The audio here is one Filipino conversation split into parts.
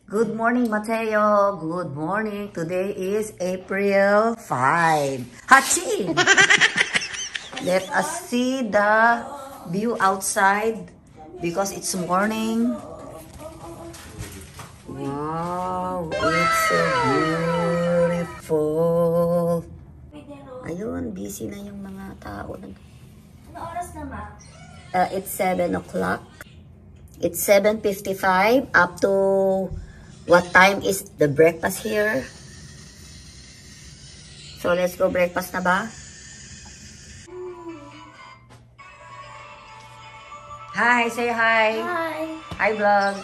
Good morning, Mateo. Good morning. Today is April 5. Hachi! Let us see the view outside because it's morning. Wow, it's so beautiful. Ayun, busy na yung mga tao. Ano oras na, Ma? It's 7 o'clock. It's 7:55 up to what time is the breakfast here? So let's go breakfast na ba? Hi, say hi. Hi. Hi vlog.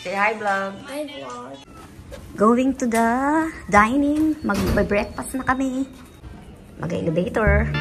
Say hi vlog. Hi, vlog. Going to the dining. Mag-breakfast na kami. Mag-elevator.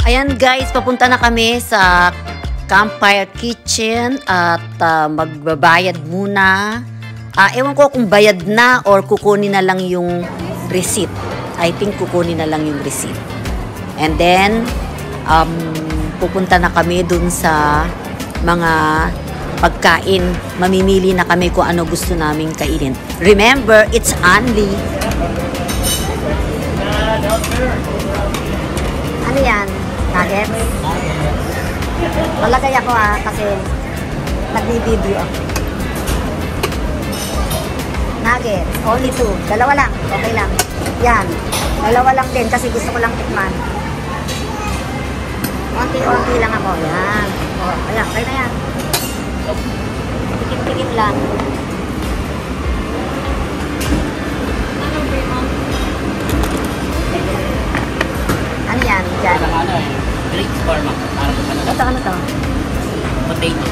Ayan guys, papunta na kami sa Campfire Kitchen at magbabayad muna. Ewan ko kung bayad na or kukunin na lang yung receipt. I think kukunin na lang yung receipt. And then, pupunta na kami dun sa mga pagkain. Mamimili na kami kung ano gusto naming kainin. Remember, it's only... Ano yan? Nuggets? Malagay ako kasi nag-video ako. Nuggets, only 2. Dalawa lang, okay lang. Yan, dalawa lang din kasi gusto ko lang tikman. Onti-onti lang ako. Yan. O, ayan, kaya na yan. Tikip-tikip lang. Ano yan? Diyan. Grapes bar, ma. Ito, ano to? Potato.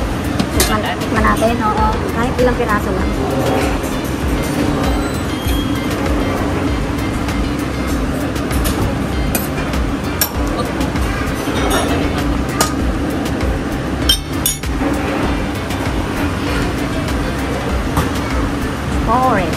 Tikman natin, oo. Kahit ilang piraso lang. Orange.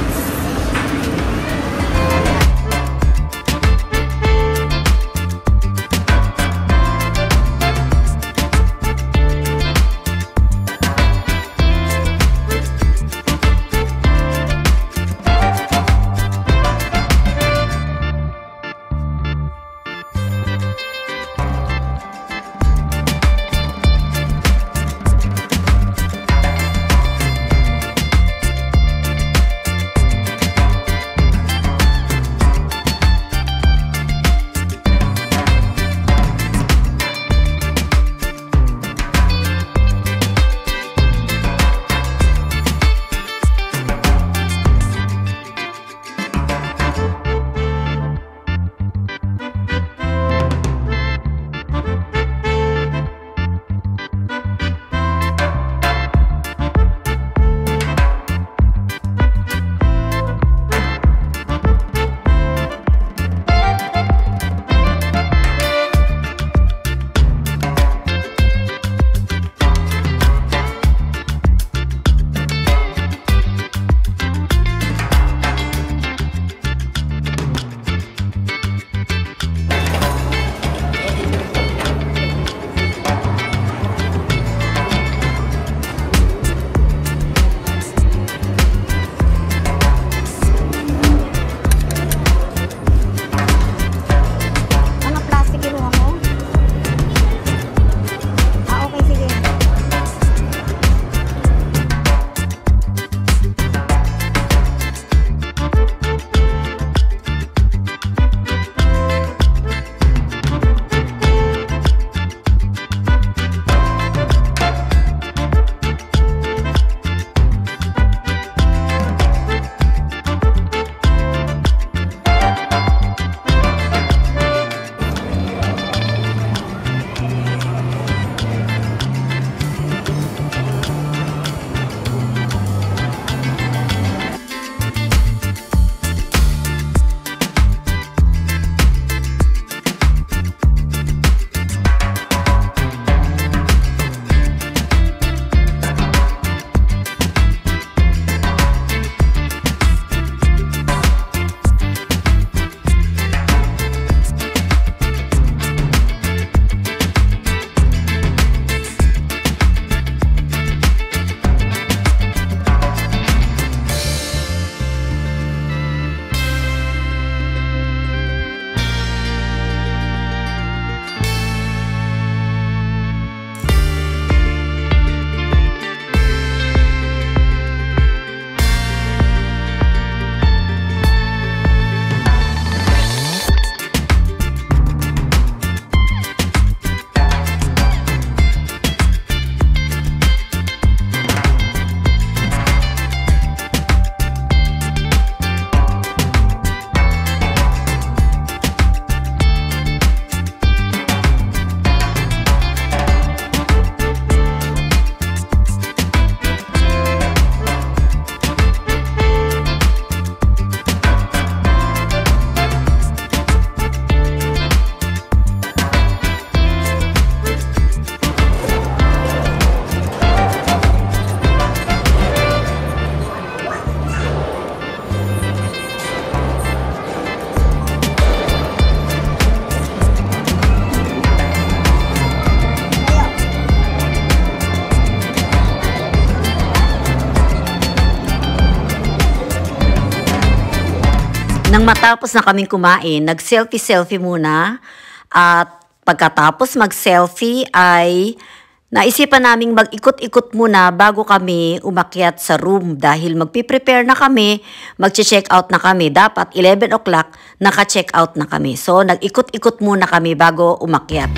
Nang matapos na kaming kumain, nag-selfie-selfie muna. At pagkatapos mag-selfie ay naisipan naming mag-ikot-ikot muna bago kami umakyat sa room dahil magpiprepare na kami, mag-check out na kami. Dapat 11 o'clock naka-check out na kami. So nag-ikot-ikot muna kami bago umakyat.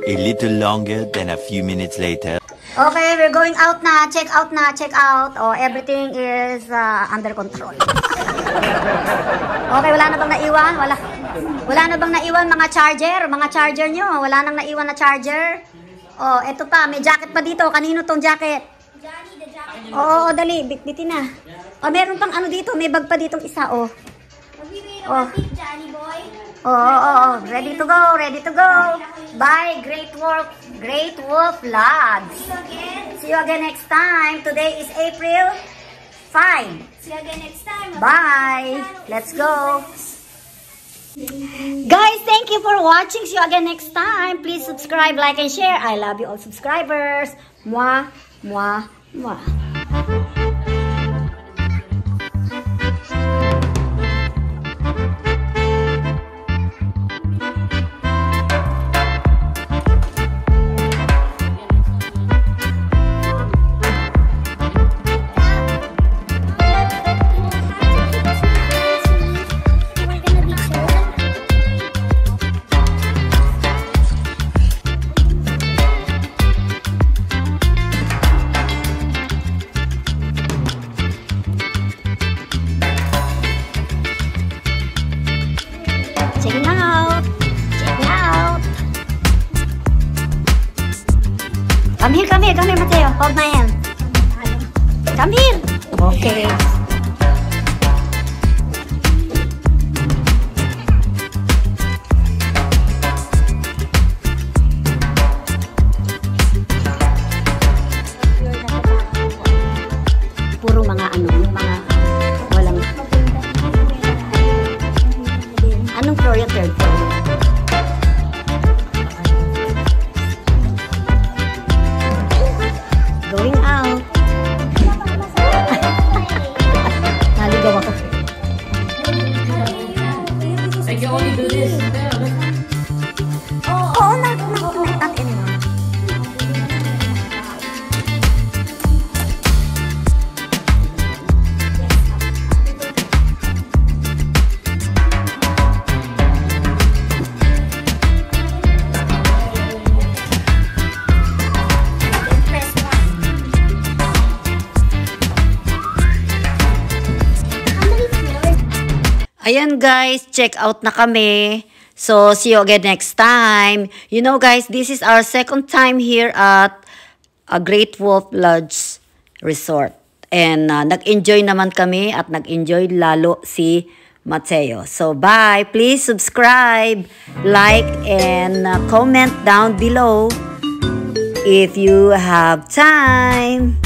A little longer than a few minutes later. Okay, we're going out na. Check out na. Check out. Oh, everything is under control. Okay, wala na bang naiwan? Wala na bang naiwan mga charger? Mga charger nyo. Wala nang naiwan na charger. Oh, eto pa. May jacket pa dito. Kanino tong jacket? Johnny, the jacket. Oo, dali. Bitbitin na. Oh, meron pang ano dito. May bag pa ditong isa. Oh. Magbibigay Oh. ng tip, Johnny boy. Oh. Ready to go. Ready to go. Bye. Great work. Great Wolf Lads. See you again. See you again next time. Today is April 5. See you again next time. Bye. Let's go. Guys, thank you for watching. See you again next time. Please subscribe, like, and share. I love you all subscribers. Mwah, mwah, mwah. Check it out. Check it out. Come here, Mateo. Hold my hand. Come here. Okay. Puro mga ano, yung mga walang... Anong floor yung third floor? Going out. Ayan guys, check out na kami. So, see you again next time. You know guys, this is our second time here at a Great Wolf Lodge Resort. And nag-enjoy naman kami at nag-enjoy lalo si Mateo. So, bye. Please subscribe, like, and comment down below if you have time.